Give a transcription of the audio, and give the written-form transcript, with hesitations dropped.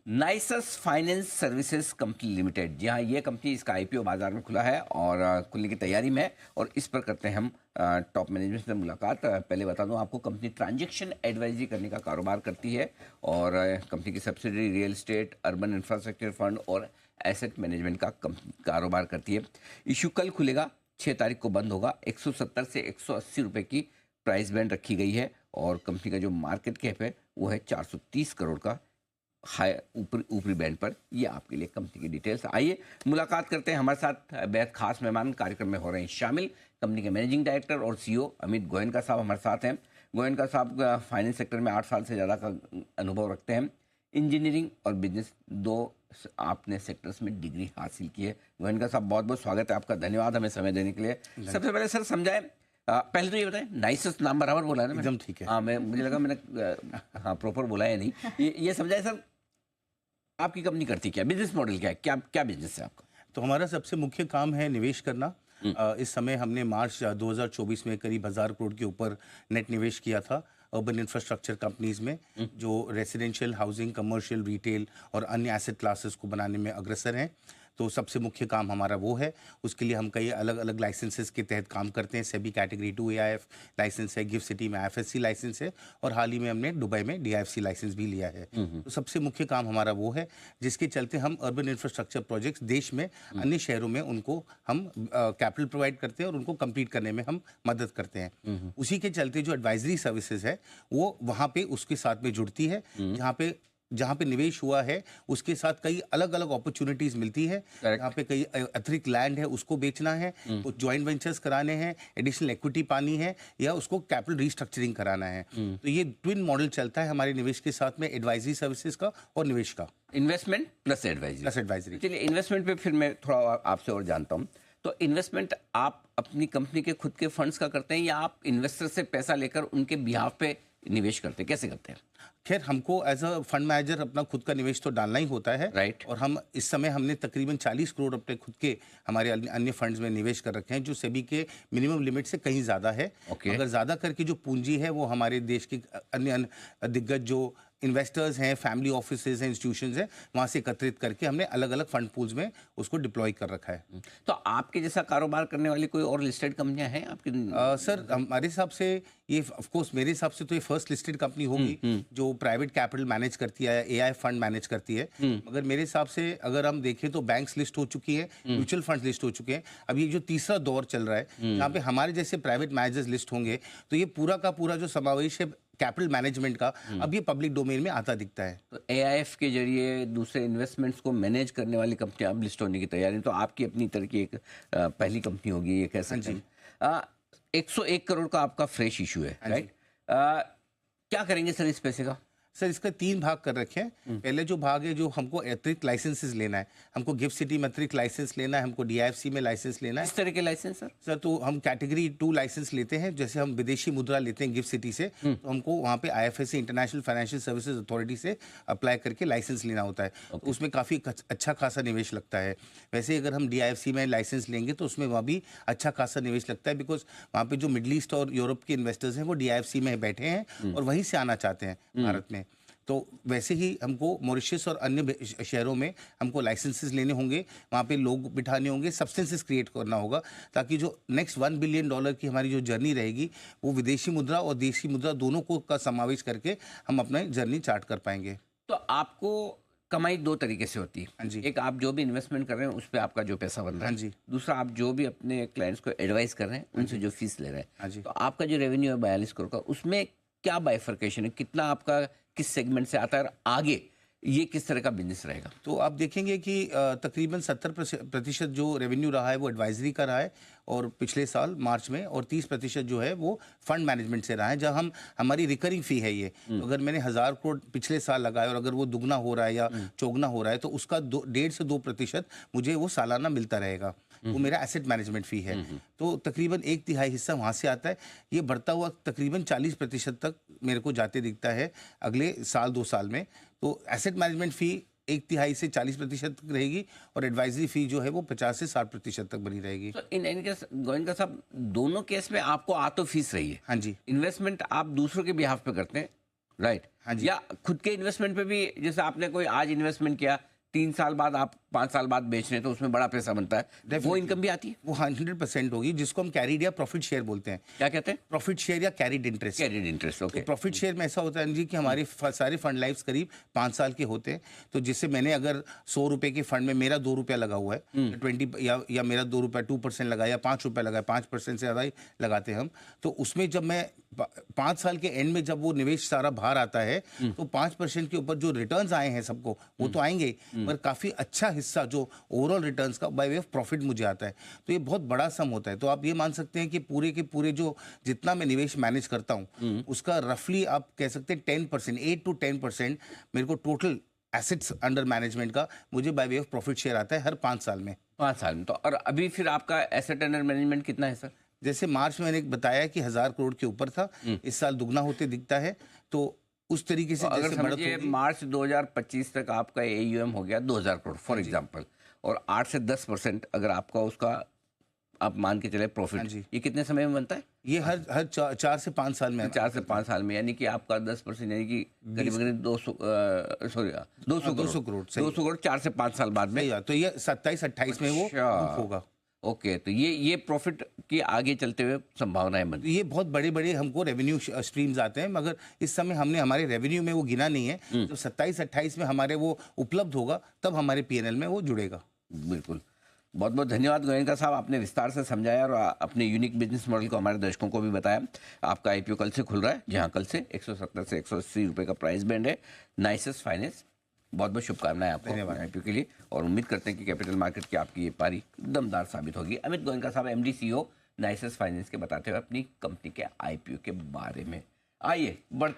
नाइसस finance services company limited, जी हाँ, ये company, इसका आईपीओ बाजार में खुला है और खुलने की तैयारी में है। और इस पर करते हैं हम टॉप मैनेजमेंट से मुलाकात। पहले बता दूं आपको, कंपनी ट्रांजैक्शन एडवाइजरी करने का कारोबार करती है और कंपनी की subsidiary real estate, urban infrastructure fund और एसेट मैनेजमेंट का कारोबार करती है। इशू कल खुलेगा, 6 तारीख को बंद होगा। 170 से 180 रुपये की प्राइस बैंड रखी गई है और कंपनी का जो मार्केट कैप है वो है 430 करोड़ का हाई ऊपरी बैंड पर। ये आपके लिए कंपनी की डिटेल्स। आइए मुलाकात करते हैं। हमारे साथ बेहद खास मेहमान कार्यक्रम में हो रहे हैं शामिल। कंपनी के मैनेजिंग डायरेक्टर और सीईओ अमित गोयनका साहब हमारे साथ हैं। गोयनका साहब फाइनेंस सेक्टर में 8 साल से ज़्यादा का अनुभव रखते हैं। इंजीनियरिंग और बिजनेस, 2 आपने सेक्टर्स में डिग्री हासिल की है। गोयनका साहब, बहुत बहुत स्वागत है आपका, धन्यवाद हमें समय देने के लिए। सबसे पहले सर समझाएं, पहले तो ये बताएं, नाइसस नाम बराबर बोला है ना? एकदम ठीक है। हाँ, मुझे लगा मैंने प्रॉपर बोला है नहीं। ये समझाएं सर, आपकी कंपनी करती क्या, बिजनेस मॉडल क्या है, क्या क्या बिजनेस है आपका? तो हमारा सबसे मुख्य काम है निवेश करना। इस समय हमने मार्च 2024 में करीब 1000 करोड़ के ऊपर नेट निवेश किया था अर्बन इंफ्रास्ट्रक्चर कंपनीज में, जो रेजिडेंशियल, हाउसिंग, कमर्शियल, रिटेल और अन्य एसेट क्लासेस को बनाने में अग्रसर हैं। तो सबसे मुख्य काम हमारा वो है। उसके लिए हम कई अलग अलग लाइसेंसेस के तहत काम करते हैं। सेबी कैटेगरी 2 एआईएफ लाइसेंस है, गिफ्ट सिटी में आईएफएससी लाइसेंस है और हाल ही में हमने दुबई में डीआईएफसी लाइसेंस भी लिया है। तो सबसे मुख्य काम हमारा वो है, जिसके चलते हम अर्बन इंफ्रास्ट्रक्चर प्रोजेक्ट्स देश में अन्य शहरों में उनको हम कैपिटल प्रोवाइड करते हैं और उनको कंप्लीट करने में हम मदद करते हैं। उसी के चलते जो एडवाइजरी सर्विसेज है वो वहाँ पे उसके साथ में जुड़ती है। जहाँ पे निवेश हुआ है उसके साथ कई अलग अलग अपॉर्चुनिटीज मिलती है। यहाँ पे कई अतिरिक्त लैंड है, उसको बेचना है, तो जॉइंट वेंचर्स कराने हैं, एडिशनल इक्विटी पानी है, या उसको कैपिटल रीस्ट्रक्चरिंग कराना है। तो ये ट्विन मॉडल चलता है हमारे निवेश के साथ में, एडवाइजरी सर्विसेज का और निवेश का। Investment plus advisory. चलिए, इन्वेस्टमेंट पे फिर मैं थोड़ा आपसे और जानता हूँ। तो इन्वेस्टमेंट आप अपनी कंपनी के खुद के फंड्स का करते हैं या आप इन्वेस्टर से पैसा लेकर उनके बिहाफ पे निवेश करते हैं, कैसे करते हैं? खैर, हमको एज अ फंड मैनेजर अपना खुद का निवेश तो डालना ही होता है। राइट। और हम इस समय हमने तकरीबन 40 करोड़ अपने खुद के हमारे अन्य फंड्स में निवेश कर रखे हैं, जो सेबी के मिनिमम लिमिट से कहीं ज़्यादा है। अगर ज़्यादा करके जो पूंजी है वो हमारे देश के अन्य दिग्गज जो इन्वेस्टर्स हैं, फैमिली ऑफिसेज हैं, इंस्टीट्यूशंस हैं, वहाँ से एकत्रित करके हमने अलग अलग फंड पूल्स में उसको डिप्लॉय कर रखा है। तो आपके जैसा कारोबार करने वाली कोई और लिस्टेड कंपनियां हैं आपकी? सर, हमारे हिसाब से ये, ऑफ कोर्स मेरे हिसाब से तो ये फर्स्ट लिस्टेड कंपनी होगी जो प्राइवेट कैपिटल मैनेज करती है, एआई फंड मैनेज करती है। मगर मेरे हिसाब से अगर हम देखें तो बैंक्स लिस्ट हो चुकी है, म्यूचुअल फंड लिस्ट हो चुके हैं। अब ये जो तीसरा दौर चल रहा है जहाँ पे हमारे जैसे प्राइवेट मैनेजर्स लिस्ट होंगे, तो ये पूरा का पूरा जो समावेश है कैपिटल मैनेजमेंट का, अब ये पब्लिक डोमेन में आता दिखता है। तो एआईएफ के जरिए दूसरे इन्वेस्टमेंट्स को मैनेज करने वाली कंपनियां अब लिस्ट होने की तैयारी, तो आपकी अपनी तरह की एक पहली कंपनी होगी, ये कह सकते हैं। 101 करोड़ का आपका फ्रेश इशू है, राइट? क्या करेंगे सर इस पैसे का? सर, इसका 3 भाग कर रखे हैं। पहले जो भाग है, जो हमको अतिरिक्त लाइसेंसेस लेना है, हमको गिफ्ट सिटी में अतिरिक्त लाइसेंस लेना है, हमको डीआईएफसी में लाइसेंस लेना है। इस तरह के लाइसेंस सर? तो हम कैटेगरी 2 लाइसेंस लेते हैं। जैसे हम विदेशी मुद्रा लेते हैं गिफ्ट सिटी से, तो हमको वहाँ पे IFSC, international financial services authority से अप्लाई करके लाइसेंस लेना होता है। तो उसमें काफ़ी अच्छा खासा निवेश लगता है। वैसे अगर हम डीआईएफसी में लाइसेंस लेंगे तो उसमें वहाँ भी अच्छा खासा निवेश लगता है, बिकॉज वहाँ पे जो मिडल ईस्ट और यूरोप के इन्वेस्टर्स हैं वो डीआईएफसी में बैठे हैं और वहीं से आना चाहते हैं भारत में। तो वैसे ही हमको मॉरिशस और अन्य शहरों में हमको लाइसेंसेस लेने होंगे, वहाँ पे लोग बिठाने होंगे, सब्सटेंसेस क्रिएट करना होगा, ताकि जो नेक्स्ट $1 बिलियन की हमारी जो जर्नी रहेगी वो विदेशी मुद्रा और देशी मुद्रा दोनों को का समावेश करके हम अपना जर्नी चार्ट कर पाएंगे। तो आपको कमाई 2 तरीके से होती है। हाँ जी। एक, आप जो भी इन्वेस्टमेंट कर रहे हैं उस पर आपका जो पैसा बन रहा है। हाँ जी। दूसरा, आप जो भी अपने क्लाइंट्स को एडवाइस कर रहे हैं उनसे जो फीस ले रहे हैं। हाँ जी। तो आपका जो रेवेन्यू है 42 करोड़ का, उसमें क्या बाइफर्केशन है, कितना आपका किस सेगमेंट से आता है और आगे ये किस तरह का बिजनेस रहेगा? तो आप देखेंगे कि तकरीबन 70% जो रेवेन्यू रहा है वो एडवाइजरी का रहा है और पिछले साल मार्च में, और 30% जो है वो फंड मैनेजमेंट से रहा है, जहाँ हमारी रिकरिंग फी है ये। तो अगर मैंने 1000 करोड़ पिछले साल लगाए और अगर वो दुगना हो रहा है या चौगुना हो रहा है, तो उसका 1.5 से 2% मुझे वो सालाना मिलता रहेगा। वो मेरा एसेट मैनेजमेंट फी है। तो तकरीबन 1/3 हिस्सा वहाँ से आता है। ये बढ़ता हुआ तकरीबन 40% तक मेरे को जाते दिखता है अगले साल 2 साल में। तो एसेट मैनेजमेंट फी 1/3 से 40% तक रहेगी और एडवाइजरी फी जो है वो 50 से 60% तक बनी रहेगी। तो इन केस गोयनका साहब, दोनों केस में आपको आ तो फीस रही है। हाँ जी। इन्वेस्टमेंट आप दूसरों के बिहाफ पे करते हैं राइट। हाँ जी। या खुद के इन्वेस्टमेंट पे भी, जैसे आपने कोई आज इन्वेस्टमेंट किया, 3 साल बाद आप 5 साल बाद बेच रहे हैं तो उसमें बड़ा पैसा बनता है, वो Definitely. इनकम भी आती है? वो 100% होगी, जिसको हम कैरिड या प्रॉफिट शेयर बोलते हैं। क्या कहते हैं? प्रॉफिट शेयर या carried interest. Carried interest, okay. Profit share में ऐसा होता है जी कि हमारे सारे फंड लाइफ्स करीब 5 साल के होते हैं। तो जिससे मैंने अगर 100 रुपए के फंड में मेरा 2 रुपया लगा हुआ है, 20 या मेरा 2 रुपया 2% लगा या 5 रुपया लगा, 5% से ज़्यादा ही लगाते हैं हम। तो उसमें जब मैं 5 साल के एंड में जब वो निवेश सारा बाहर आता है, तो 5% के ऊपर जो रिटर्न्स आए हैं सबको, वो तो आएंगे ही, पर काफ़ी अच्छा हिस्सा जो ओवरऑल रिटर्न्स का बाय वे ऑफ प्रॉफिट मुझे आता है। तो ये बहुत बड़ा सम होता है। तो आप ये मान सकते हैं कि पूरे के पूरे जो जितना मैं निवेश मैनेज करता हूँ, उसका रफली आप कह सकते हैं 10%, 8 to 10% मेरे को टोटल एसेट्स अंडर मैनेजमेंट का मुझे by way of profit share आता है हर 5 साल में। 5 साल में। तो और अभी फिर आपका एसेट अंडर मैनेजमेंट कितना है सर? जैसे मार्च में मैंने बताया कि 1000 करोड़ के ऊपर था, इस साल दुगना होते दिखता है। तो उस तरीके से तो अगर जैसे बढ़त समझिए होगी, मार्च 2025 तक आपका AUM हो गया 2000 करोड़ फॉर एग्जांपल, और 8 से 10% अगर आपका उसका आप मान के चले हाँ प्रॉफिट, जी। ये कितने समय में बनता है? ये हर 4 से 5 साल में 4 से 5 साल में, यानी कि आपका 10% यानी कि करीब करीब 200 सॉरी 200 200 करोड़, सही 200 करोड़ 4 से 5 साल बाद में। सही बात। तो ये 27-28 में वो अच्छा। बुक होगा। ओके, तो ये प्रॉफिट की आगे चलते हुए संभावनाएं बनती ये बहुत बड़े बड़े हमको रेवेन्यू स्ट्रीम्स आते हैं, मगर इस समय हमने हमारे रेवेन्यू में वो गिना नहीं है। जब 27-28 में हमारे वो उपलब्ध होगा, तब हमारे PNL में वो जुड़ेगा। हैं। बिल्कुल। बहुत बहुत धन्यवाद गोयनका साहब, आपने विस्तार से समझाया और अपने यूनिक बिजनेस मॉडल को हमारे दर्शकों को भी बताया। आपका IPO कल से खुल रहा है, जहां कल से 170 से 180 रुपए का प्राइस बैंड है। नाइसेस फाइनेंस, बहुत बहुत शुभकामनाएं आपको IPO के लिए, और उम्मीद करते हैं कि कैपिटल मार्केट की आपकी ये पारी दमदार साबित होगी। अमित गोयनका साहब, MD CEO नाइसेस फाइनेंस के बताते हुए अपनी कंपनी के IPO के बारे में। आइए बढ़ते